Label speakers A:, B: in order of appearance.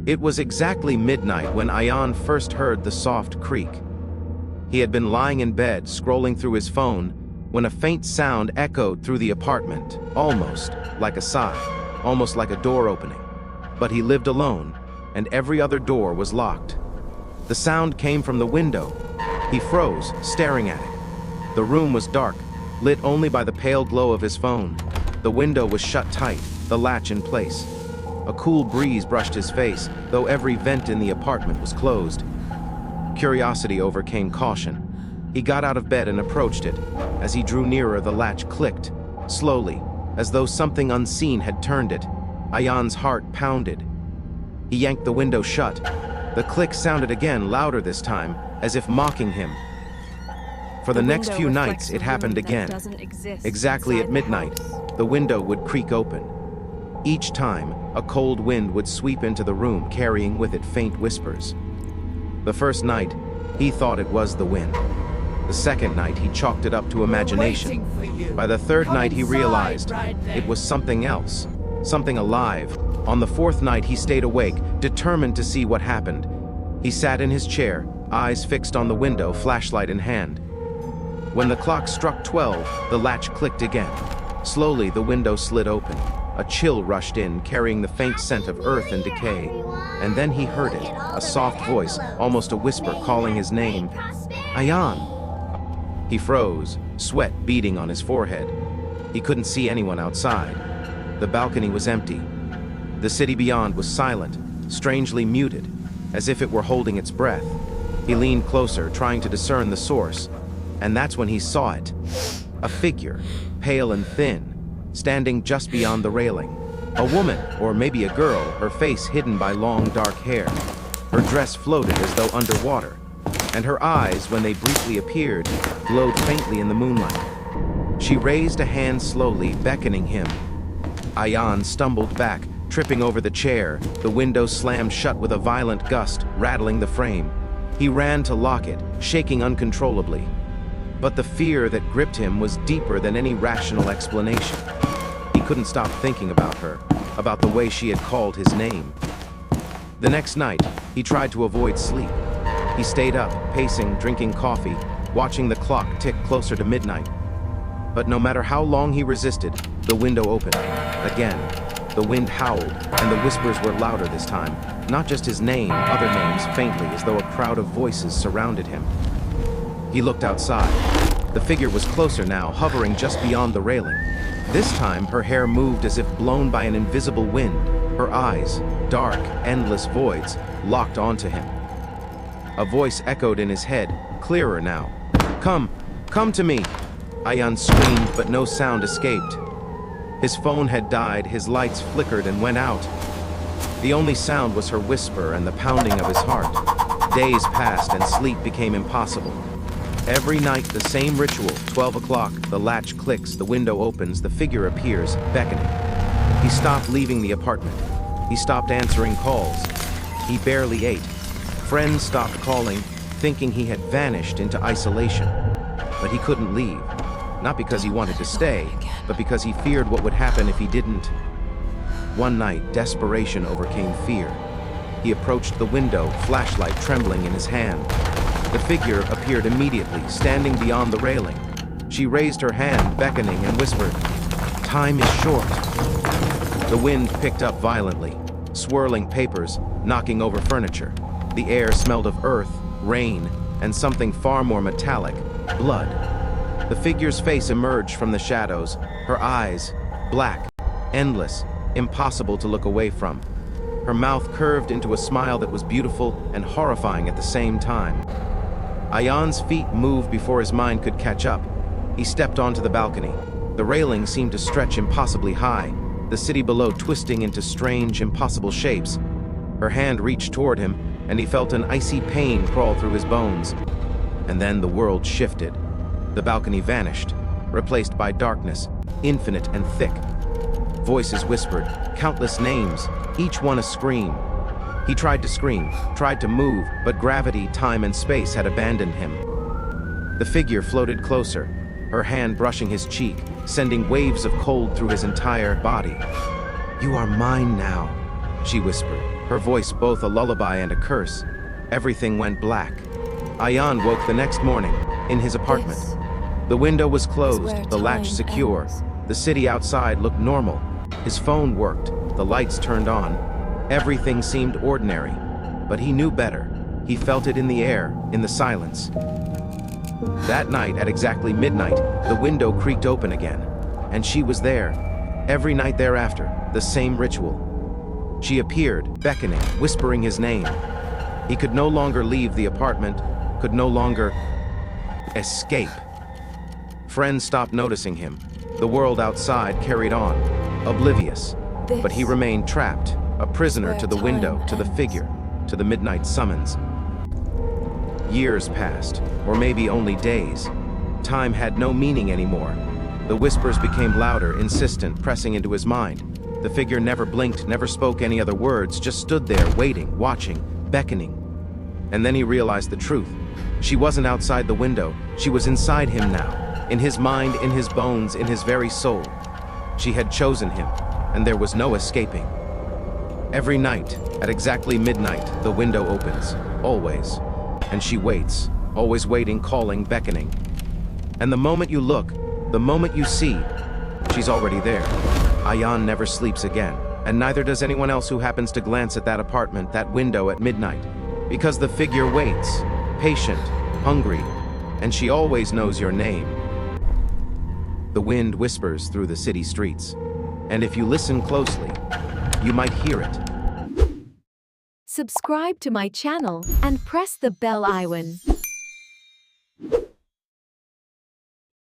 A: It was exactly midnight when Ayan first heard the soft creak. He had been lying in bed, scrolling through his phone, when a faint sound echoed through the apartment, almost like a sigh, almost like a door opening. But he lived alone, and every other door was locked. The sound came from the window. He froze, staring at it. The room was dark, lit only by the pale glow of his phone. The window was shut tight, the latch in place. A cool breeze brushed his face, though every vent in the apartment was closed. Curiosity overcame caution. He got out of bed and approached it. As he drew nearer, the latch clicked, slowly, as though something unseen had turned it. Ayan's heart pounded. He yanked the window shut. The click sounded again, louder this time, as if mocking him. For the next few nights, it happened again. Exactly at midnight, the window would creak open. Each time, a cold wind would sweep into the room, carrying with it faint whispers. The first night, he thought it was the wind. The second night, he chalked it up to imagination. By the third night, he realized it was something else, something alive. On the fourth night, he stayed awake, determined to see what happened. He sat in his chair, eyes fixed on the window, flashlight in hand. When the clock struck 12, the latch clicked again. Slowly, the window slid open. A chill rushed in, carrying the faint scent of earth and decay. And then he heard it, a soft voice, almost a whisper, calling his name. Ayan! He froze, sweat beading on his forehead. He couldn't see anyone outside. The balcony was empty. The city beyond was silent, strangely muted, as if it were holding its breath. He leaned closer, trying to discern the source. And that's when he saw it. A figure, pale and thin, standing just beyond the railing. A woman, or maybe a girl, her face hidden by long dark hair. Her dress floated as though underwater, and her eyes, when they briefly appeared, glowed faintly in the moonlight. She raised a hand slowly, beckoning him. Ayan stumbled back, tripping over the chair. The window slammed shut with a violent gust, rattling the frame. He ran to lock it, shaking uncontrollably. But the fear that gripped him was deeper than any rational explanation. He couldn't stop thinking about her, about the way she had called his name. The next night, he tried to avoid sleep. He stayed up, pacing, drinking coffee, watching the clock tick closer to midnight. But no matter how long he resisted, the window opened. Again, the wind howled, and the whispers were louder this time. Not just his name, other names faintly, as though a crowd of voices surrounded him. He looked outside. The figure was closer now, hovering just beyond the railing. This time, her hair moved as if blown by an invisible wind. Her eyes, dark, endless voids, locked onto him. A voice echoed in his head, clearer now. Come to me!" Ayan screamed, but no sound escaped. His phone had died, his lights flickered and went out. The only sound was her whisper and the pounding of his heart. Days passed and sleep became impossible. Every night, the same ritual. 12 o'clock, the latch clicks, the window opens, the figure appears, beckoning. He stopped leaving the apartment. He stopped answering calls. He barely ate. Friends stopped calling, thinking he had vanished into isolation. But he couldn't leave. Not because he wanted to stay, but because he feared what would happen if he didn't. One night, desperation overcame fear. He approached the window, flashlight trembling in his hand. The figure appeared immediately, standing beyond the railing. She raised her hand, beckoning, and whispered, "Time is short." The wind picked up violently, swirling papers, knocking over furniture. The air smelled of earth, rain, and something far more metallic, blood. The figure's face emerged from the shadows, her eyes, black, endless, impossible to look away from. Her mouth curved into a smile that was beautiful and horrifying at the same time. Ayan's feet moved before his mind could catch up. He stepped onto the balcony. The railing seemed to stretch impossibly high, the city below twisting into strange, impossible shapes. Her hand reached toward him, and he felt an icy pain crawl through his bones. And then the world shifted. The balcony vanished, replaced by darkness, infinite and thick. Voices whispered, countless names, each one a scream. He tried to scream, tried to move, but gravity, time, and space had abandoned him. The figure floated closer, her hand brushing his cheek, sending waves of cold through his entire body. "You are mine now," she whispered. her voice both a lullaby and a curse. Everything went black. Ayan woke the next morning, in his apartment. The window was closed, the latch secure. The city outside looked normal. His phone worked, the lights turned on. Everything seemed ordinary. But he knew better. He felt it in the air, in the silence. That night, at exactly midnight, the window creaked open again. And she was there. Every night thereafter, the same ritual. She appeared, beckoning, whispering his name. He could no longer leave the apartment, could no longer escape. Friends stopped noticing him. The world outside carried on, oblivious. But he remained trapped, a prisoner to the window, to the figure, to the midnight summons. Years passed, or maybe only days. Time had no meaning anymore. The whispers became louder, insistent, pressing into his mind. The figure never blinked, never spoke any other words, just stood there, waiting, watching, beckoning. And then he realized the truth. She wasn't outside the window, she was inside him now. In his mind, in his bones, in his very soul. She had chosen him, and there was no escaping. Every night, at exactly midnight, the window opens, always. And she waits, always waiting, calling, beckoning. And the moment you look, the moment you see, she's already there. Ayan never sleeps again, and neither does anyone else who happens to glance at that apartment, that window at midnight. Because the figure waits, patient, hungry, and she always knows your name. The wind whispers through the city streets, and if you listen closely, you might hear it.
B: Subscribe to my channel and press the bell icon.